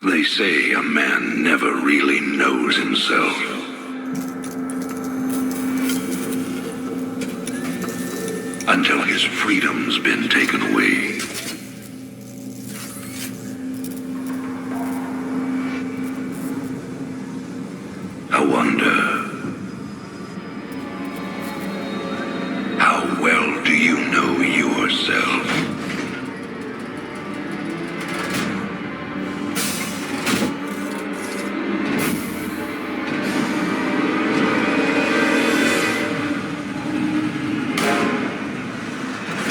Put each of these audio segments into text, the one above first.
They say a man never really knows himself. Until his freedom's been taken away. I wonder, how well do you know yourself?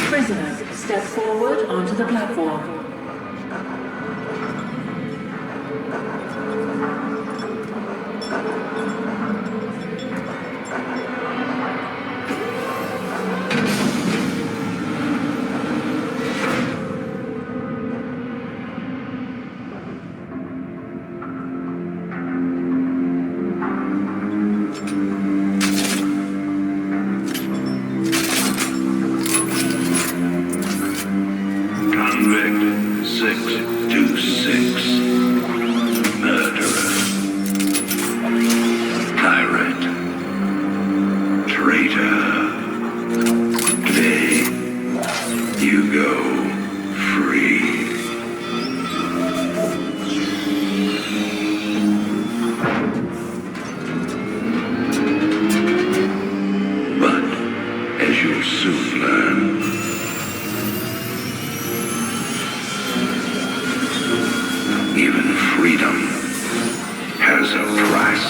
Prisoners, step forward onto the platform. Convict 626. Murderer. Pirate. Traitor. Today, you go free. But, as you'll soon learn, even freedom has a price.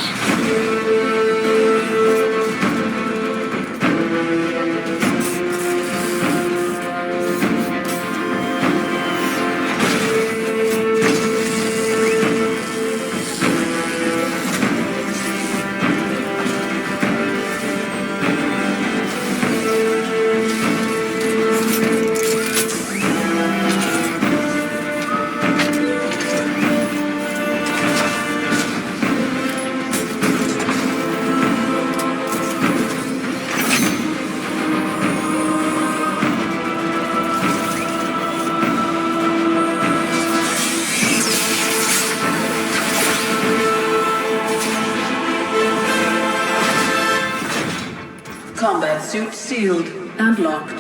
Combat suit sealed and locked.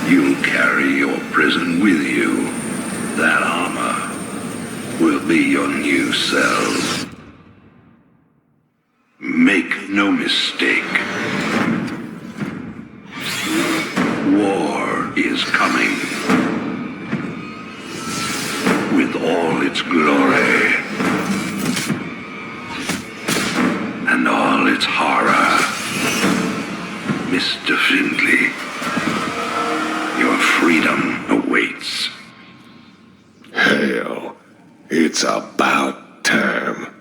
You'll carry your prison with you. That armor will be your new cell. Make no mistake. War is coming. With all its glory. And all its horror. Mr. Findlay, your freedom awaits. Hell, it's about time.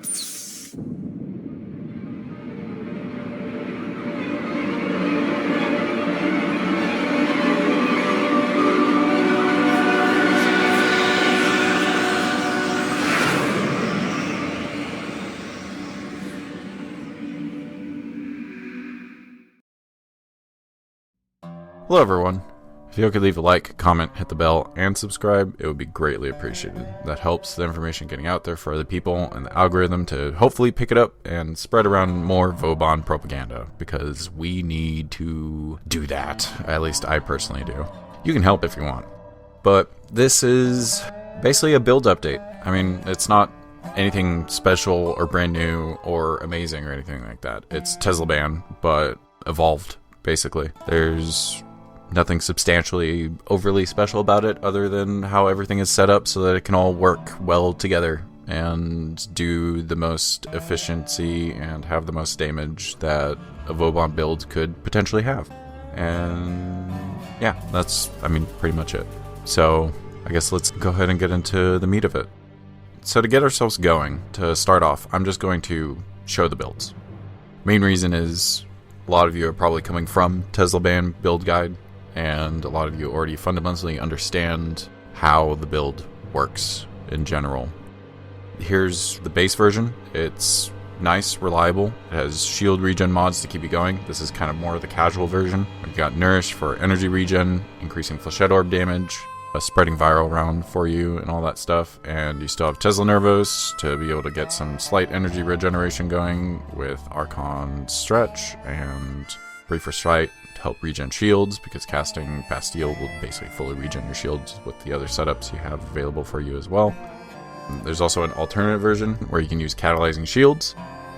Hello everyone. If you could leave a like, comment, hit the bell, and subscribe, it would be greatly appreciated. That helps the information getting out there for other people and the algorithm to hopefully pick it up and spread around more Vauban propaganda, because we need to do that. At least I personally do. You can help if you want. But this is basically a build update. I mean, it's not anything special or brand new or amazing or anything like that. It's Teslaban, but evolved, basically. There's nothing substantially overly special about it other than how everything is set up so that it can all work well together and do the most efficiency and have the most damage that a Vauban build could potentially have. And yeah, that's, pretty much it. So I guess let's go ahead and get into the meat of it. So to get ourselves going, to start off, I'm just going to show the builds. Main reason is a lot of you are probably coming from Teslaban build guide, and a lot of you already fundamentally understand how the build works in general. Here's the base version. It's nice, reliable. It has shield regen mods to keep you going. This is kind of more of the casual version. We've got Nourish for energy regen, increasing Flechette orb damage, a spreading viral around for you and all that stuff. And you still have Tesla Nervos to be able to get some slight energy regeneration going with Archon Stretch and Briefer Strike to help regen shields, because casting Bastille will basically fully regen your shields with the other setups you have available for you as well. There's also an alternate version where you can use Catalyzing Shields,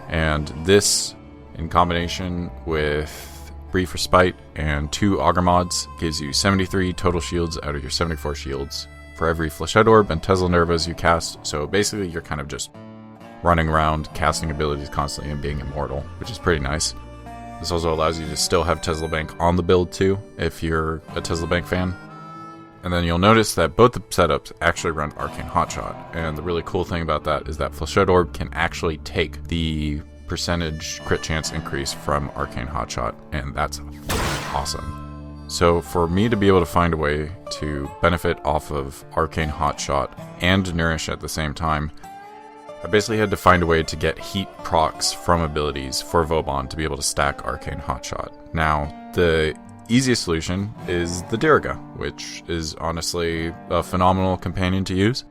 and this, in combination with Briefer Spite and 2 Augur mods, gives you 73 total shields out of your 74 shields for every Flechette Orb and Tesla Nervos you cast. So basically you're kind of just running around casting abilities constantly and being immortal, which is pretty nice. This also allows you to still have Teslabank on the build too, if you're a Teslabank fan. And then you'll notice that both the setups actually run Arcane Hotshot, and the really cool thing about that is that Flechette Orb can actually take the percentage crit chance increase from Arcane Hotshot, and that's awesome. So for me to be able to find a way to benefit off of Arcane Hotshot and Nourish at the same time, I basically had to find a way to get heat procs from abilities for Vauban to be able to stack Arcane Hotshot. Now, the easiest solution is the Diriga, which is honestly a phenomenal companion to use.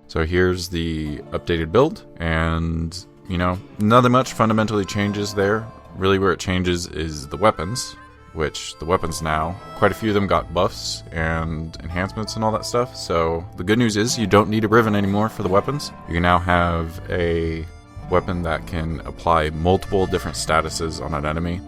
So here's the updated build, and you know, nothing much fundamentally changes there. Really where it changes is the weapons, which the weapons now, quite a few of them got buffs and enhancements and all that stuff. So the good news is you don't need a Riven anymore for the weapons. You can now have a weapon that can apply multiple different statuses on an enemy.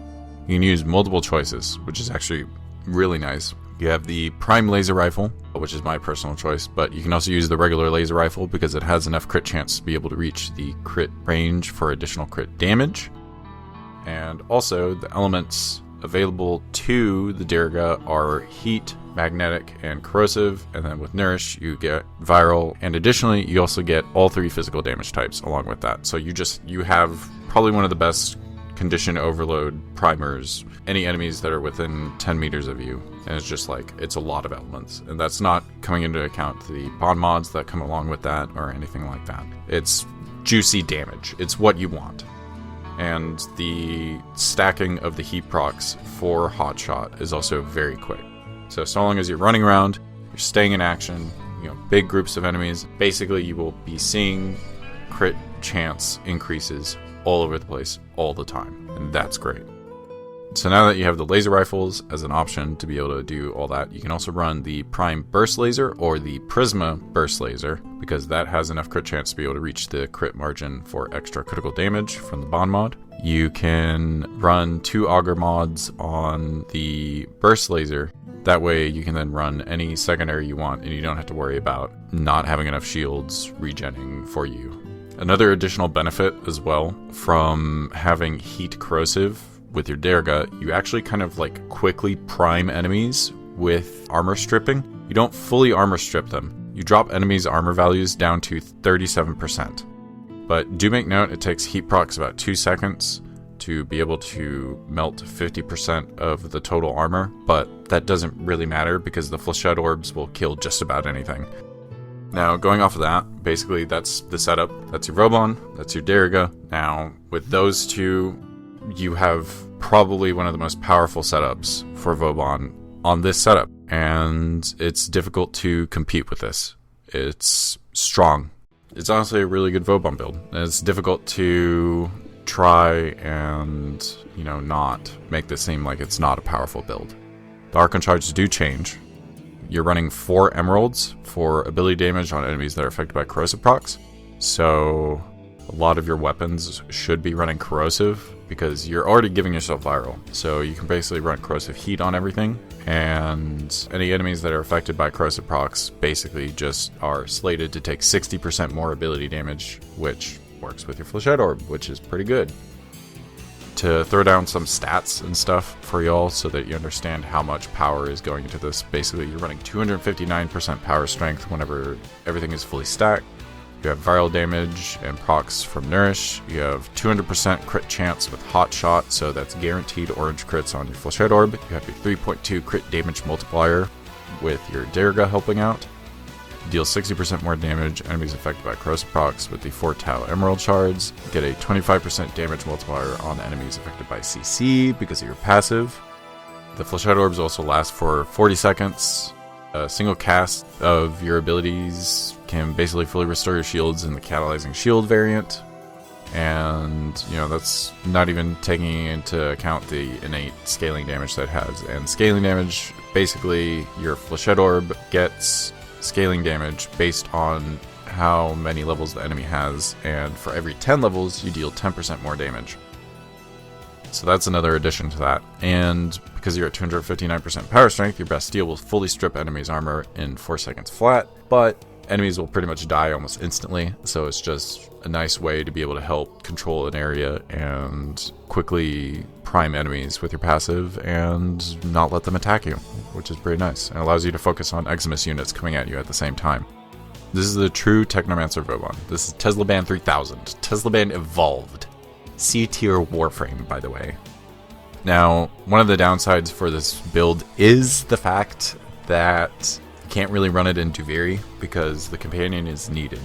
You can use multiple choices, which is actually really nice. You have the Prime Laser Rifle, which is my personal choice, but you can also use the regular Laser Rifle because it has enough crit chance to be able to reach the crit range for additional crit damage. And also, the elements available to the Diriga are Heat, Magnetic, and Corrosive, and then with Nourish, you get Viral, and additionally, you also get all 3 physical damage types along with that. So you have probably one of the best condition overload primers, any enemies that are within 10 meters of you, and it's just like, it's a lot of elements, and that's not coming into account the bond mods that come along with that or anything like that. It's juicy damage. It's what you want. And the stacking of the heat procs for Hotshot is also very quick. So long as you're running around, you're staying in action, you know, big groups of enemies, basically you will be seeing crit chance increases all over the place all the time, and that's great. So now that you have the laser rifles as an option to be able to do all that, you can also run the Prime Burst Laser or the Prisma Burst Laser, because that has enough crit chance to be able to reach the crit margin for extra critical damage from the bond mod. You can run 2 Augur mods on the Burst Laser. That way you can then run any secondary you want, and you don't have to worry about not having enough shields regenning for you. Another additional benefit as well from having Heat Corrosive with your Diriga, you actually kind of like quickly prime enemies with armor stripping. You don't fully armor strip them. You drop enemies' armor values down to 37%. But do make note, it takes heat procs about 2 seconds to be able to melt 50% of the total armor, but that doesn't really matter because the Flechette Orbs will kill just about anything. Now, going off of that, basically that's the setup. That's your Vauban, that's your Diriga. Now, with those two, you have probably one of the most powerful setups for Vauban on this setup. And it's difficult to compete with this. It's strong. It's honestly a really good Vauban build. And it's difficult to try and, you know, not make this seem like it's not a powerful build. The Archon Shards do change. You're running 4 emeralds for ability damage on enemies that are affected by corrosive procs. So a lot of your weapons should be running corrosive because you're already giving yourself viral. So you can basically run corrosive heat on everything, and any enemies that are affected by corrosive procs basically just are slated to take 60% more ability damage, which works with your Flechette Orb, which is pretty good. To throw down some stats and stuff for y'all so that you understand how much power is going into this. Basically, you're running 259% power strength whenever everything is fully stacked. You have viral damage and procs from Nourish. You have 200% crit chance with Hot Shot, so that's guaranteed orange crits on your Flechette Orb. You have your 3.2 crit damage multiplier with your Diriga helping out. Deal 60% more damage enemies affected by corrosive procs with the 4 Tau Emerald Shards. Get a 25% damage multiplier on enemies affected by CC because of your passive. The Flechette Orbs also last for 40 seconds, A single cast of your abilities can basically fully restore your shields in the Catalyzing Shield variant. And, that's not even taking into account the innate scaling damage that it has. And scaling damage, basically, your Flechette Orb gets scaling damage based on how many levels the enemy has. And for every 10 levels, you deal 10% more damage. So that's another addition to that. And because you're at 259% power strength, your Bastille will fully strip enemies' armor in 4 seconds flat. But enemies will pretty much die almost instantly, so it's just a nice way to be able to help control an area and quickly prime enemies with your passive and not let them attack you, which is pretty nice. And allows you to focus on Eximus units coming at you at the same time. This is the true Technomancer Vauban. This is Teslaban 3000. Teslaban evolved. C-tier Warframe, by the way. Now, one of the downsides for this build is the fact that can't really run it in Duviri because the companion is needed.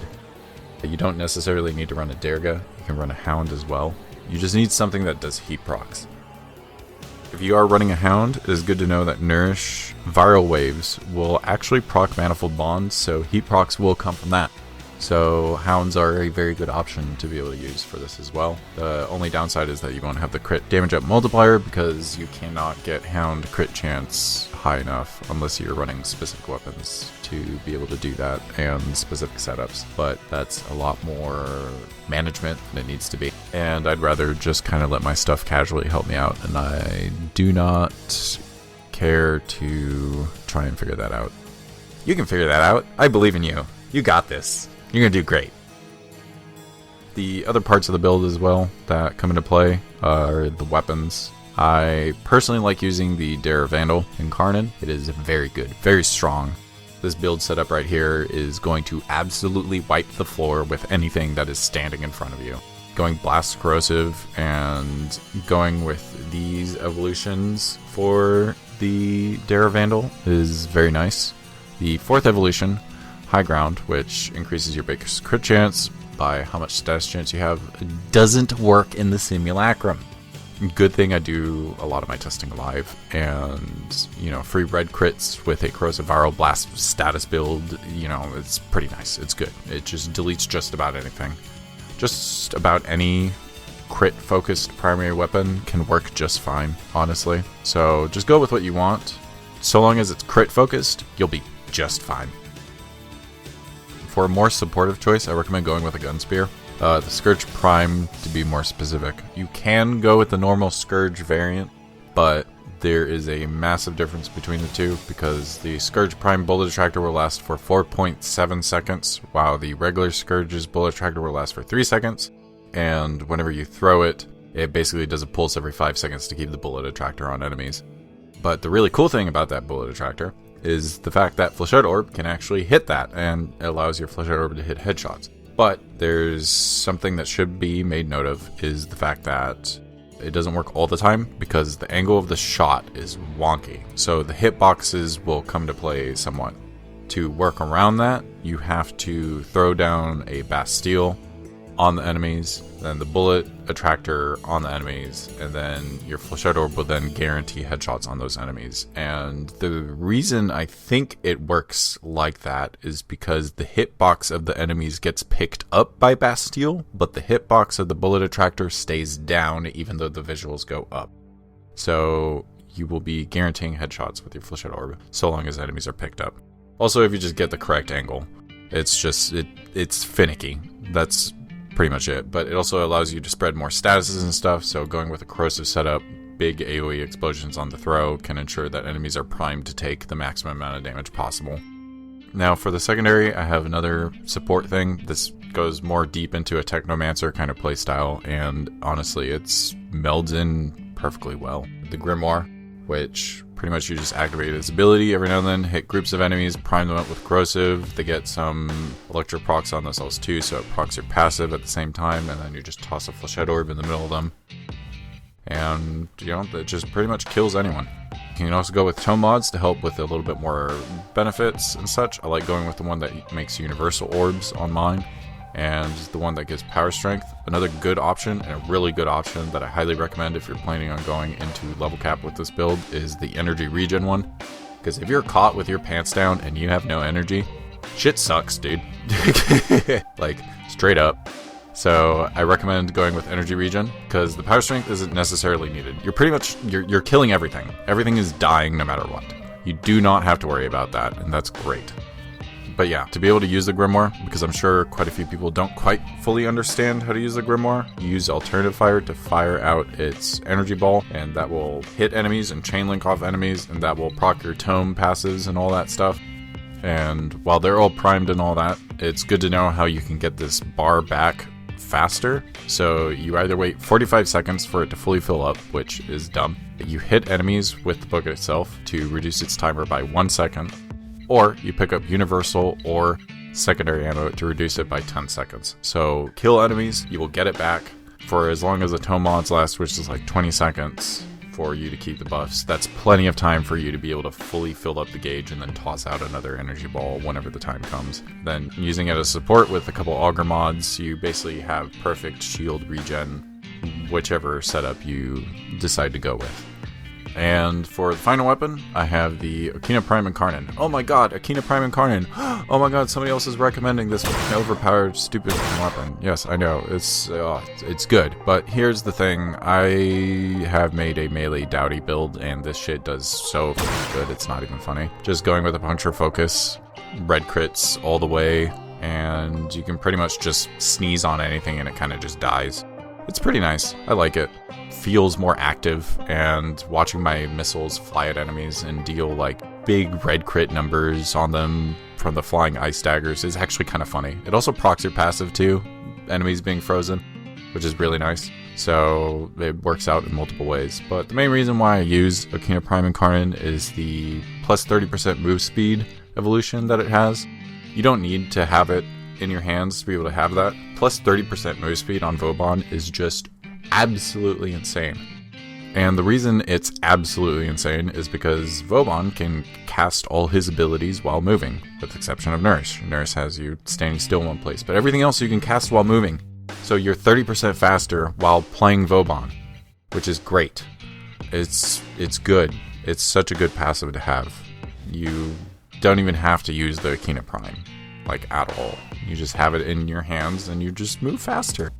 You don't necessarily need to run a Diriga, you can run a Hound as well. You just need something that does heat procs. If you are running a Hound, it is good to know that Nourish Viral Waves will actually proc Manifold Bonds, so heat procs will come from that. So Hounds are a very good option to be able to use for this as well. The only downside is that you won't have the crit damage up multiplier because you cannot get Hound crit chance high enough unless you're running specific weapons to be able to do that and specific setups. But that's a lot more management than it needs to be. And I'd rather just kind of let my stuff casually help me out, and I do not care to try and figure that out. You can figure that out. I believe in you. You got this. You're going to do great. The other parts of the build as well that come into play are the weapons. I personally like using the Dera Vandal Incarnon. It is very good, very strong. This build setup right here is going to absolutely wipe the floor with anything that is standing in front of you. Going Blast Corrosive and going with these evolutions for the Dera Vandal is very nice. The 4th evolution, High Ground, which increases your base crit chance by how much status chance you have, doesn't work in the simulacrum. Good thing I do a lot of my testing live, and free red crits with a corrosive viral blast status build, it's pretty nice. It's good. It just deletes just about anything. Just about any crit focused primary weapon can work just fine, honestly. So just go with what you want. So long as it's crit focused, you'll be just fine. For a more supportive choice, I recommend going with a gun spear. The Scourge Prime, to be more specific. You can go with the normal Scourge variant, but there is a massive difference between the two because the Scourge Prime bullet attractor will last for 4.7 seconds, while the regular Scourge's bullet attractor will last for 3 seconds. And whenever you throw it, it basically does a pulse every 5 seconds to keep the bullet attractor on enemies. But the really cool thing about that bullet attractor is the fact that Flechette Orb can actually hit that and allows your Flechette Orb to hit headshots. But there's something that should be made note of, is the fact that it doesn't work all the time because the angle of the shot is wonky. So the hitboxes will come to play somewhat. To work around that, you have to throw down a Bastille on the enemies, then the bullet attractor on the enemies, and then your Flechette Orb will then guarantee headshots on those enemies. And the reason I think it works like that is because the hitbox of the enemies gets picked up by Bastille, but the hitbox of the bullet attractor stays down even though the visuals go up. So you will be guaranteeing headshots with your Flechette Orb so long as enemies are picked up. Also, if you just get the correct angle, it's finicky. That's pretty much it, but it also allows you to spread more statuses and stuff, so going with a corrosive setup, big AoE explosions on the throw can ensure that enemies are primed to take the maximum amount of damage possible. Now for the secondary, I have another support thing. This goes more deep into a Technomancer kind of playstyle, and honestly, it melds in perfectly well. The Grimoire, which pretty much you just activate its ability every now and then, hit groups of enemies, prime them up with corrosive. They get some electro procs on themselves too, so it procs your passive at the same time, and then you just toss a Flechette Orb in the middle of them. And, that just pretty much kills anyone. You can also go with tome mods to help with a little bit more benefits and such. I like going with the one that makes universal orbs on mine, and the one that gives power strength. Another good option, and a really good option that I highly recommend if you're planning on going into level cap with this build, is the energy regen one. Because if you're caught with your pants down and you have no energy, shit sucks, dude. Like, straight up. So I recommend going with energy regen, because the power strength isn't necessarily needed. You're pretty much, you're killing everything. Everything is dying no matter what. You do not have to worry about that, and that's great. But yeah, to be able to use the Grimoire, because I'm sure quite a few people don't quite fully understand how to use the Grimoire, you use Alternative Fire to fire out its energy ball, and that will hit enemies and chain link off enemies, and that will proc your tome passives and all that stuff. And while they're all primed and all that, it's good to know how you can get this bar back faster. So you either wait 45 seconds for it to fully fill up, which is dumb. You hit enemies with the book itself to reduce its timer by 1 second, or you pick up universal or secondary ammo to reduce it by 10 seconds. So kill enemies, you will get it back for as long as the tome mods last, which is like 20 seconds for you to keep the buffs. That's plenty of time for you to be able to fully fill up the gauge and then toss out another energy ball whenever the time comes. Then using it as support with a couple auger mods, you basically have perfect shield regen, whichever setup you decide to go with. And for the final weapon, I have the Okina Prime Incarnon. Oh my god, Okina Prime Incarnon! Oh my god, somebody else is recommending this overpowered, stupid weapon. Yes, I know, it's good. But here's the thing, I have made a melee dowdy build, and this shit does so good, it's not even funny. Just going with a puncture focus, red crits all the way, and you can pretty much just sneeze on anything and it kind of just dies. It's pretty nice. I like it. Feels more active, and watching my missiles fly at enemies and deal like big red crit numbers on them from the flying ice daggers is actually kind of funny. It also procs your passive too, enemies being frozen, which is really nice. So it works out in multiple ways. But the main reason why I use Okina Prime Incarnon is the plus 30% move speed evolution that it has. You don't need to have it in your hands to be able to have that. Plus 30% move speed on Vauban is just absolutely insane. And the reason it's absolutely insane is because Vauban can cast all his abilities while moving, with the exception of Nourish. Nourish has you standing still in one place, but everything else you can cast while moving. So you're 30% faster while playing Vauban, which is great. It's good. It's such a good passive to have. You don't even have to use the Okina Prime, like at all. You just have it in your hands and you just move faster.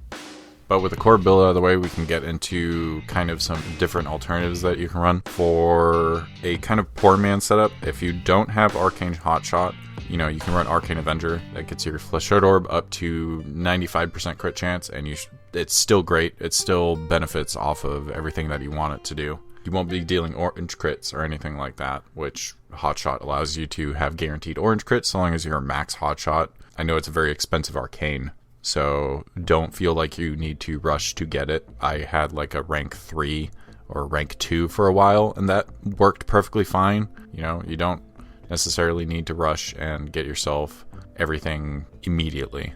But with the core build out of the way, we can get into kind of some different alternatives that you can run for a kind of poor man setup. If you don't have Arcane Hotshot, you can run Arcane Avenger. That gets your Flechette Orb up to 95% crit chance, and it's still great. It still benefits off of everything that you want it to do. You won't be dealing orange crits or anything like that, which Hotshot allows you to have guaranteed orange crits so long as you're a max Hotshot. I know it's a very expensive arcane, so don't feel like you need to rush to get it. I had like a rank 3 or rank 2 for a while, and that worked perfectly fine. You don't necessarily need to rush and get yourself everything immediately.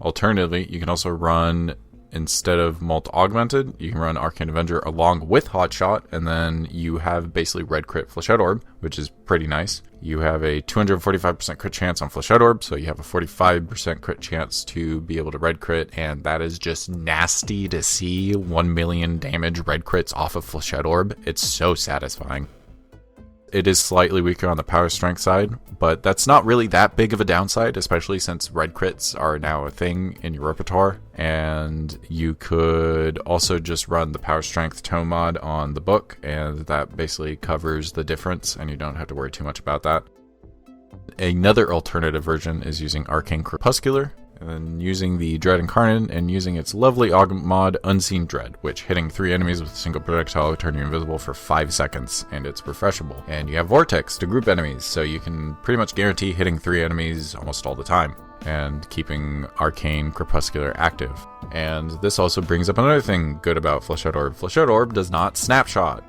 Alternatively, you can also run, instead of Mult Augmented, you can run Arcane Avenger along with Hotshot, and then you have basically red crit Flechette Orb, which is pretty nice. You have a 245% crit chance on Flechette Orb, so you have a 45% crit chance to be able to red crit, and that is just nasty to see. 1 million damage red crits off of Flechette Orb. It's so satisfying. It is slightly weaker on the power strength side, but that's not really that big of a downside, especially since red crits are now a thing in your repertoire. And you could also just run the power strength tome mod on the book, and that basically covers the difference, and you don't have to worry too much about that. Another alternative version is using Arcane Crepuscular, and using the Dread Incarnon, and using its lovely augment mod Unseen Dread, which hitting 3 enemies with a single projectile will turn you invisible for 5 seconds, and it's refreshable. And you have Vortex to group enemies, so you can pretty much guarantee hitting 3 enemies almost all the time, and keeping Arcane Crepuscular active. And this also brings up another thing good about Flechette Orb. Flechette Orb does not snapshot.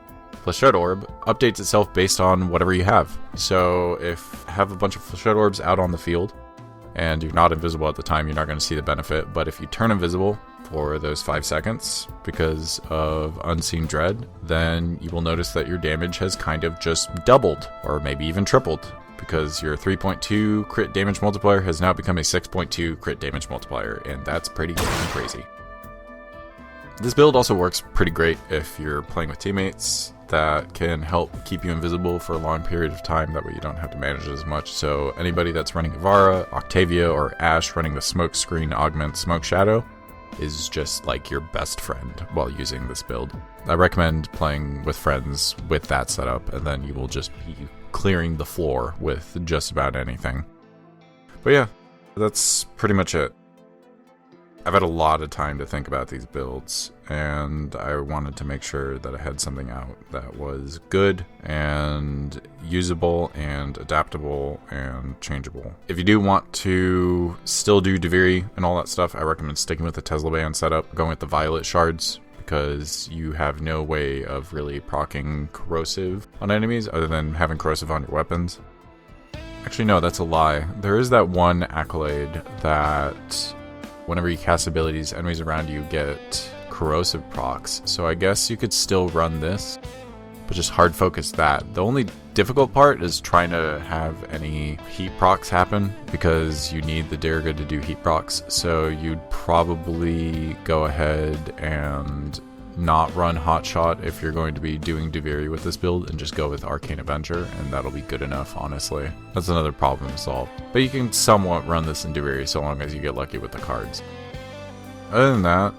Flechette Orb updates itself based on whatever you have. So if you have a bunch of Flechette Orbs out on the field, and you're not invisible at the time, you're not going to see the benefit. But if you turn invisible for those 5 seconds because of Unseen Dread, then you will notice that your damage has kind of just doubled, or maybe even tripled, because your 3.2 crit damage multiplier has now become a 6.2 crit damage multiplier, and that's pretty crazy. This build also works pretty great if you're playing with teammates that can help keep you invisible for a long period of time. That way you don't have to manage it as much. So anybody that's running Ivara, Octavia, or Ashe running the smoke screen augment smoke shadow is just like your best friend while using this build. I recommend playing with friends with that setup, and then you will just be clearing the floor with just about anything. But yeah, that's pretty much it. I've had a lot of time to think about these builds, and I wanted to make sure that I had something out that was good and usable and adaptable and changeable. If you do want to still do Diri and all that stuff, I recommend sticking with the Teslaban setup, going with the Violet Shards, because you have no way of really proccing corrosive on enemies other than having corrosive on your weapons. Actually, no, that's a lie. There is that one accolade that whenever you cast abilities, enemies around you get corrosive procs. So I guess you could still run this, but just hard focus that. The only difficult part is trying to have any heat procs happen, because you need the Diriga to do heat procs. So you'd probably go ahead and not run Hotshot if you're going to be doing Duviri with this build, and just go with Arcane Avenger, and that'll be good enough, honestly. That's another problem to solve. But you can somewhat run this in Duviri so long as you get lucky with the cards. Other than that,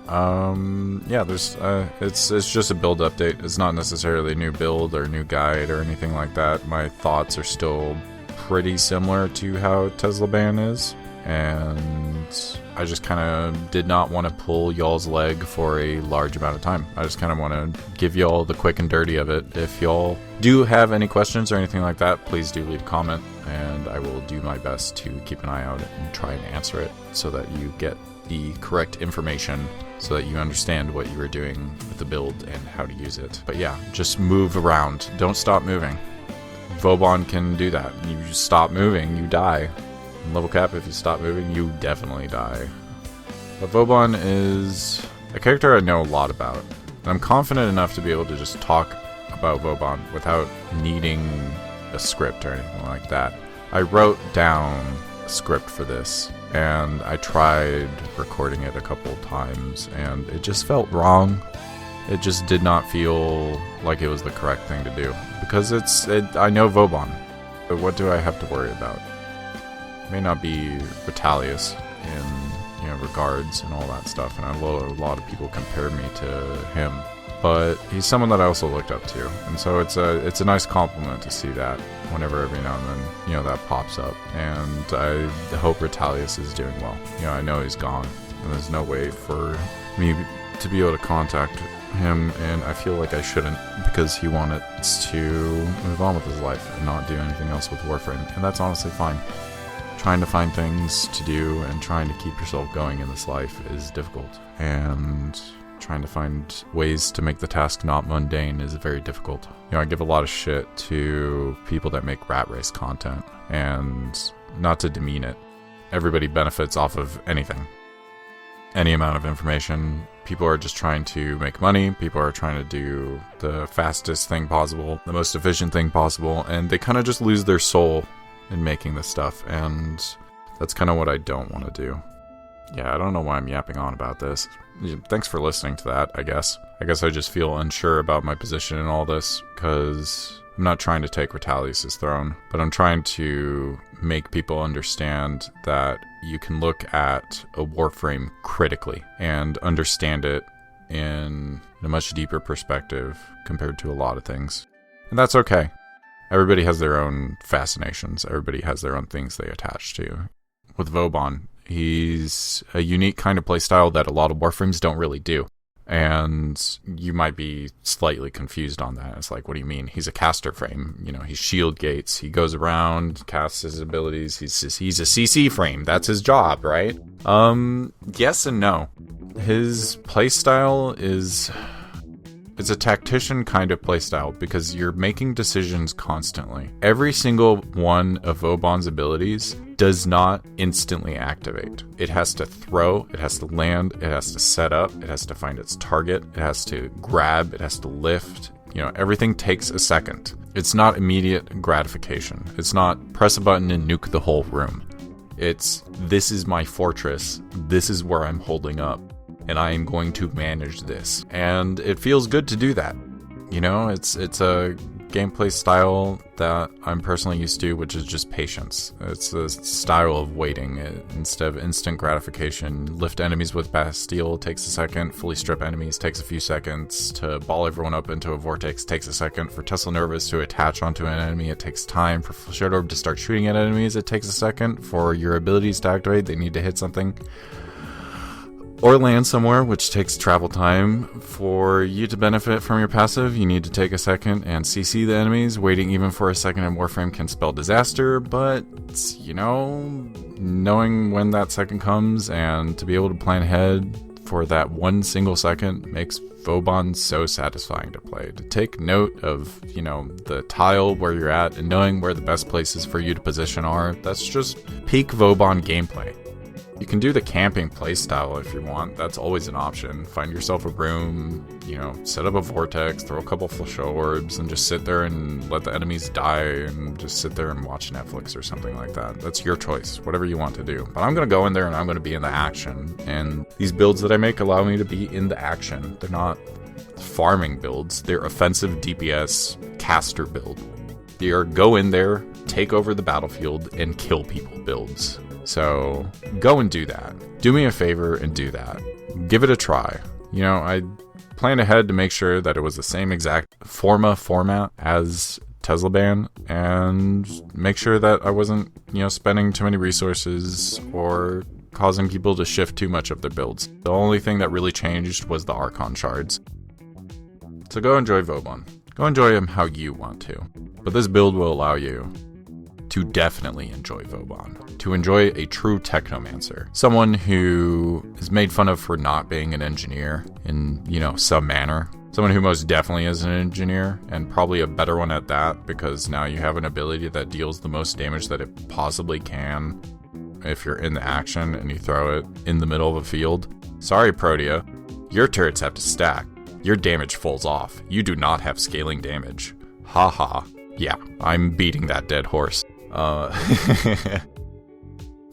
yeah, there's it's just a build update. It's not necessarily a new build or new guide or anything like that. My thoughts are still pretty similar to how Teslaban is, and I just kind of did not want to pull y'all's leg for a large amount of time. I just kind of want to give y'all the quick and dirty of it. If y'all do have any questions or anything like that, please do leave a comment, and I will do my best to keep an eye out and try and answer it so that you get the correct information, so that you understand what you are doing with the build and how to use it. But yeah, just move around. Don't stop moving. Vauban can do that. You just stop moving, you die. In level cap, if you stop moving, you definitely die. But Vauban is a character I know a lot about, and I'm confident enough to be able to just talk about Vauban without needing a script or anything like that. I wrote down a script for this, and I tried recording it a couple times, and it just felt wrong. It just did not feel like it was the correct thing to do, because I know Vauban, but what do I have to worry about? It may not be Retalius in regards and all that stuff, and a lot of people compare me to him, but he's someone that I also looked up to, and so it's a nice compliment to see that whenever every now and then that pops up. And I hope Retalius is doing well. I know he's gone, and there's no way for me to be able to contact him, and I feel like I shouldn't, because he wanted to move on with his life and not do anything else with Warframe, and that's honestly fine. Trying to find things to do and trying to keep yourself going in this life is difficult, and trying to find ways to make the task not mundane is very difficult. I give a lot of shit to people that make rat race content, and not to demean it. Everybody benefits off of anything. Any amount of information. People are just trying to make money. People are trying to do the fastest thing possible, the most efficient thing possible, and they kind of just lose their soul in making this stuff, and that's kind of what I don't want to do. Yeah, I don't know why I'm yapping on about this. Thanks for listening to that, I guess. I just feel unsure about my position in all this, because I'm not trying to take Retalius' throne, but I'm trying to make people understand that you can look at a Warframe critically and understand it in a much deeper perspective compared to a lot of things. And that's okay. Everybody has their own fascinations. Everybody has their own things they attach to. With Vauban, he's a unique kind of playstyle that a lot of Warframes don't really do. And you might be slightly confused on that. It's like, what do you mean? He's a caster frame. He's shield gates. He goes around, casts his abilities. He's a CC frame. That's his job, right? Yes and no. His playstyle is... It's a tactician kind of playstyle, because you're making decisions constantly. Every single one of Vauban's abilities does not instantly activate. It has to throw, it has to land, it has to set up, it has to find its target, it has to grab, it has to lift. Everything takes a second. It's not immediate gratification. It's not press a button and nuke the whole room. This is my fortress, this is where I'm holding up, and I am going to manage this. And it feels good to do that. You know, it's a gameplay style that I'm personally used to, which is just patience. It's a style of waiting instead of instant gratification. Lift enemies with Bastille takes a second. Fully strip enemies takes a few seconds. To ball everyone up into a vortex takes a second. For Tesla Nervous to attach onto an enemy, it takes time. For Flechette Orb to start shooting at enemies, it takes a second. For your abilities to activate, they need to hit something or land somewhere, which takes travel time. For you to benefit from your passive, you need to take a second and CC the enemies. Waiting even for a second in Warframe can spell disaster, but, you know, knowing when that second comes and to be able to plan ahead for that one single second makes Vauban so satisfying to play. To take note of, you know, the tile where you're at and knowing where the best places for you to position are, that's just peak Vauban gameplay. You can do the camping playstyle if you want. That's always an option. Find yourself a room, you know, set up a vortex, throw a couple Flechette Orbs, and just sit there and let the enemies die and just sit there and watch Netflix or something like that. That's your choice, whatever you want to do. But I'm going to go in there and I'm going to be in the action. And these builds that I make allow me to be in the action. They're not farming builds. They're offensive DPS caster build. They are go in there, take over the battlefield, and kill people builds. So go and do that. Do me a favor and do that. Give it a try. You know, I planned ahead to make sure that it was the same exact Forma format as Teslaban and make sure that I wasn't, you know, spending too many resources or causing people to shift too much of their builds. The only thing that really changed was the Archon Shards. So go enjoy Vauban. Go enjoy him how you want to. But this build will allow you to definitely enjoy Vauban. To enjoy a true technomancer. Someone who is made fun of for not being an engineer in, you know, some manner. Someone who most definitely is an engineer, and probably a better one at that, because now you have an ability that deals the most damage that it possibly can if you're in the action and you throw it in the middle of a field. Sorry, Protea. Your turrets have to stack. Your damage falls off. You do not have scaling damage. Haha. Yeah, I'm beating that dead horse.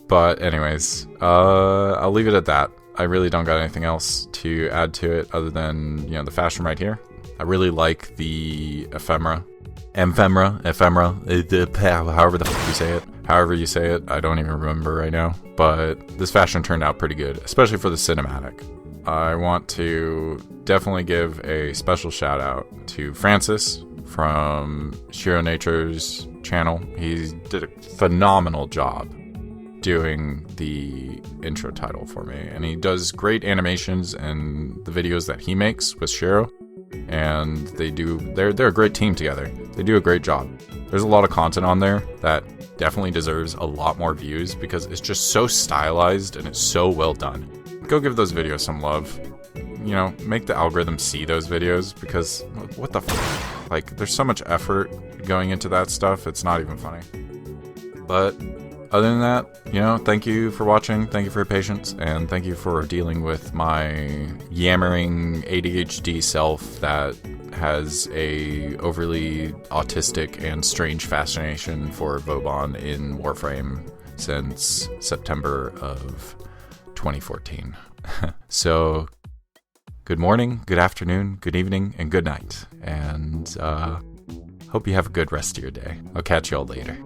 But anyways, I'll leave it at that. I really don't got anything else to add to it other than, you know, the fashion right here. I really like the ephemera, however the fuck you say it. However you say it, I don't even remember right now. But this fashion turned out pretty good, especially for the cinematic. I want to definitely give a special shout out to Francis from Shiro Nature's channel. He did a phenomenal job doing the intro title for me, and he does great animations in the videos that he makes with Shiro, and they're a great team together. They do a great job. There's a lot of content on there that definitely deserves a lot more views because it's just so stylized and it's so well done. Go give those videos some love. You know, make the algorithm see those videos, because what the f***? Like, there's so much effort going into that stuff, it's not even funny. But other than that, you know, thank you for watching, thank you for your patience, and thank you for dealing with my yammering ADHD self that has a overly autistic and strange fascination for Vauban in Warframe since September of 2014. So, good morning, good afternoon, good evening, and good night. And hope you have a good rest of your day. I'll catch you all later.